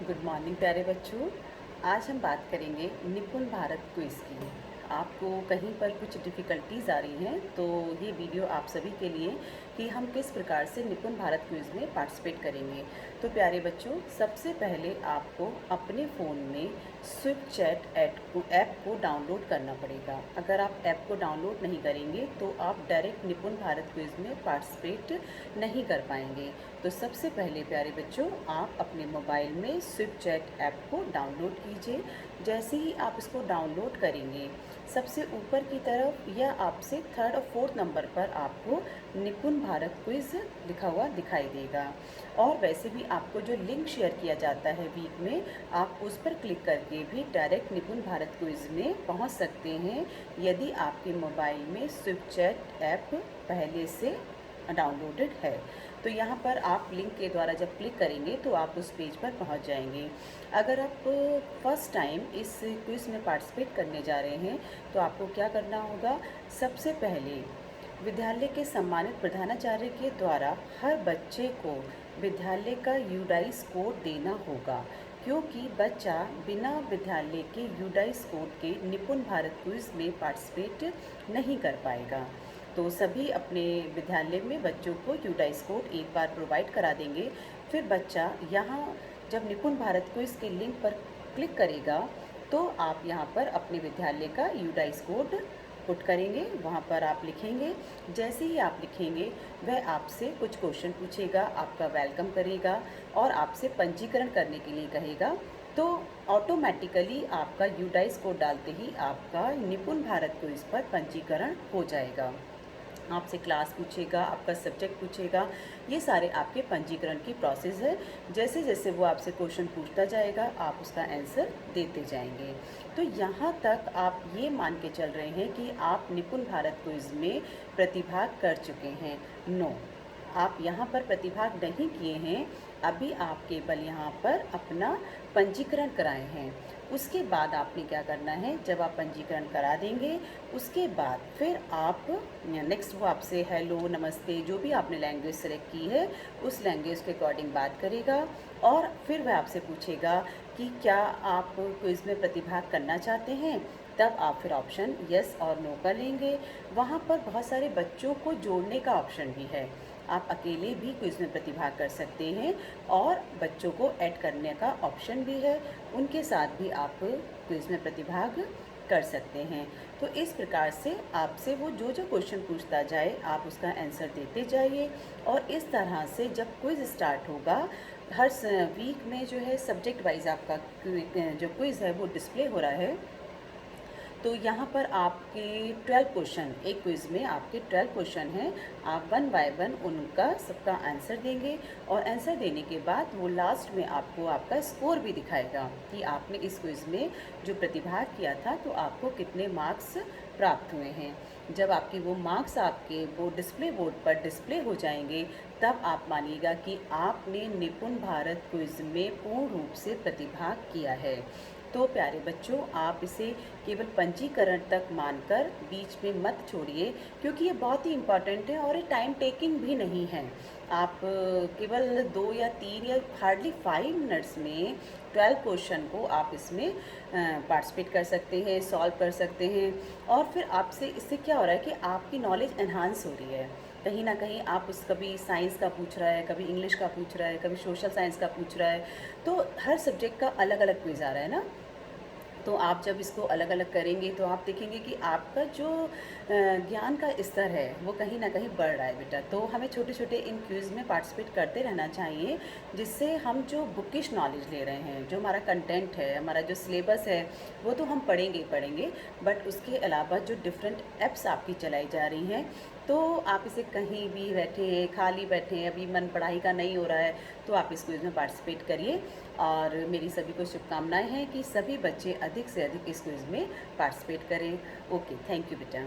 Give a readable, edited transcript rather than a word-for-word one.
Good morning प्यारे बच्चों। आज हम बात करेंगे निपुण भारत क्विज़ की। आपको कहीं पर कुछ डिफ़िकल्टीज़ आ रही हैं तो ये वीडियो आप सभी के लिए कि हम किस प्रकार से निपुण भारत क्विज़ में पार्टिसिपेट करेंगे। तो प्यारे बच्चों, सबसे पहले आपको अपने फ़ोन में स्विफ्ट चैट ऐप को डाउनलोड करना पड़ेगा। अगर आप ऐप को डाउनलोड नहीं करेंगे तो आप डायरेक्ट निपुण भारत क्विज़ में पार्टिसिपेट नहीं कर पाएंगे। तो सबसे पहले प्यारे बच्चों, आप अपने मोबाइल में स्विफ्ट चैट ऐप को डाउनलोड कीजिए। जैसे ही आप इसको डाउनलोड करेंगे, सबसे ऊपर की तरफ या आपसे थर्ड और फोर्थ नंबर पर आपको निपुण भारत क्विज़ लिखा हुआ दिखाई देगा। और वैसे भी आपको जो लिंक शेयर किया जाता है वीक में, आप उस पर क्लिक करके भी डायरेक्ट निपुण भारत क्विज़ में पहुंच सकते हैं, यदि आपके मोबाइल में स्विफ्ट चैट ऐप पहले से डाउनलोडेड है। तो यहाँ पर आप लिंक के द्वारा जब क्लिक करेंगे तो आप उस पेज पर पहुँच जाएंगे। अगर आप फर्स्ट टाइम इस क्विज़ में पार्टिसिपेट करने जा रहे हैं तो आपको क्या करना होगा। सबसे पहले विद्यालय के सम्मानित प्रधानाचार्य के द्वारा हर बच्चे को विद्यालय का यूडाइस कोड देना होगा, क्योंकि बच्चा बिना विद्यालय के यूडाइस कोड के निपुण भारत क्विज़ में पार्टिसिपेट नहीं कर पाएगा। तो सभी अपने विद्यालय में बच्चों को यूडाइस कोड एक बार प्रोवाइड करा देंगे। फिर बच्चा यहाँ जब निपुण भारत क्विज़ के लिंक पर क्लिक करेगा तो आप यहाँ पर अपने विद्यालय का यूडाइस कोड पुट करेंगे, वहाँ पर आप लिखेंगे। जैसे ही आप लिखेंगे वह आपसे कुछ क्वेश्चन पूछेगा, आपका वेलकम करेगा और आपसे पंजीकरण करने के लिए कहेगा। तो ऑटोमेटिकली आपका यूडाइस कोड डालते ही आपका निपुण भारत क्विज़ पर पंजीकरण हो जाएगा। आपसे क्लास पूछेगा, आपका सब्जेक्ट पूछेगा, ये सारे आपके पंजीकरण की प्रोसेस है। जैसे जैसे वो आपसे क्वेश्चन पूछता जाएगा आप उसका आंसर देते जाएंगे। तो यहाँ तक आप ये मान के चल रहे हैं कि आप निपुण भारत क्विज़ में प्रतिभाग कर चुके हैं। नो, आप यहाँ पर प्रतिभाग नहीं किए हैं, अभी आप केवल यहाँ पर अपना पंजीकरण कराए हैं। उसके बाद आपने क्या करना है, जब आप पंजीकरण करा देंगे उसके बाद फिर आप नेक्स्ट वो आपसे हेलो, नमस्ते, जो भी आपने लैंग्वेज सेलेक्ट की है उस लैंग्वेज के अकॉर्डिंग बात करेगा और फिर वह आपसे पूछेगा कि क्या आप क्विज़ में प्रतिभाग करना चाहते हैं। तब आप फिर ऑप्शन यस और नो का लेंगे। वहाँ पर बहुत सारे बच्चों को जोड़ने का ऑप्शन भी है, आप अकेले भी क्विज़ में प्रतिभाग कर सकते हैं और बच्चों को ऐड करने का ऑप्शन भी है, उनके साथ भी आप क्विज़ में प्रतिभाग कर सकते हैं। तो इस प्रकार से आपसे वो जो जो क्वेश्चन पूछता जाए आप उसका आंसर देते जाइए। और इस तरह से जब क्विज़ स्टार्ट होगा, हर वीक में जो है सब्जेक्ट वाइज आपका जो क्विज़ है वो डिस्प्ले हो रहा है। तो यहाँ पर आपके 12 क्वेश्चन, एक क्विज़ में आपके 12 क्वेश्चन हैं, आप वन बाय वन उनका सबका आंसर देंगे और आंसर देने के बाद वो लास्ट में आपको आपका स्कोर भी दिखाएगा कि आपने इस क्विज़ में जो प्रतिभाग किया था तो आपको कितने मार्क्स प्राप्त हुए हैं। जब आपके वो मार्क्स आपके वो डिस्प्ले बोर्ड पर डिस्प्ले हो जाएंगे तब आप मानिएगा कि आपने निपुण भारत क्विज़ में पूर्ण रूप से प्रतिभाग किया है। तो प्यारे बच्चों, आप इसे केवल पंजीकरण तक मानकर बीच में मत छोड़िए, क्योंकि ये बहुत ही इम्पॉर्टेंट है और ये टाइम टेकिंग भी नहीं है। आप केवल 2 या 3 या हार्डली 5 मिनट्स में 12 क्वेश्चन को आप इसमें पार्टिसिपेट कर सकते हैं, सॉल्व कर सकते हैं। और फिर आपसे इससे क्या हो रहा है कि आपकी नॉलेज एनहांस हो रही है। कहीं ना कहीं आप उस कभी साइंस का पूछ रहा है, कभी इंग्लिश का पूछ रहा है, कभी सोशल साइंस का पूछ रहा है, तो हर सब्जेक्ट का अलग अलग क्विज़ आ रहा है ना। तो आप जब इसको अलग अलग करेंगे तो आप देखेंगे कि आपका जो ज्ञान का स्तर है वो कहीं ना कहीं बढ़ रहा है बेटा। तो हमें छोटे छोटे इन क्विज़ में पार्टिसिपेट करते रहना चाहिए, जिससे हम जो बुकिश नॉलेज ले रहे हैं, जो हमारा कंटेंट है, हमारा जो सिलेबस है, वो तो हम पढ़ेंगे ही पढ़ेंगे, बट उसके अलावा जो डिफरेंट ऐप्स आपकी चलाई जा रही हैं, तो आप इसे कहीं भी बैठे हैं, खाली बैठे हैं, अभी मन पढ़ाई का नहीं हो रहा है, तो आप इस क्विज़ में पार्टिसिपेट करिए। और मेरी सभी को शुभकामनाएं हैं कि सभी बच्चे अधिक से अधिक इस क्विज़ में पार्टिसिपेट करें। ओके, थैंक यू बेटा।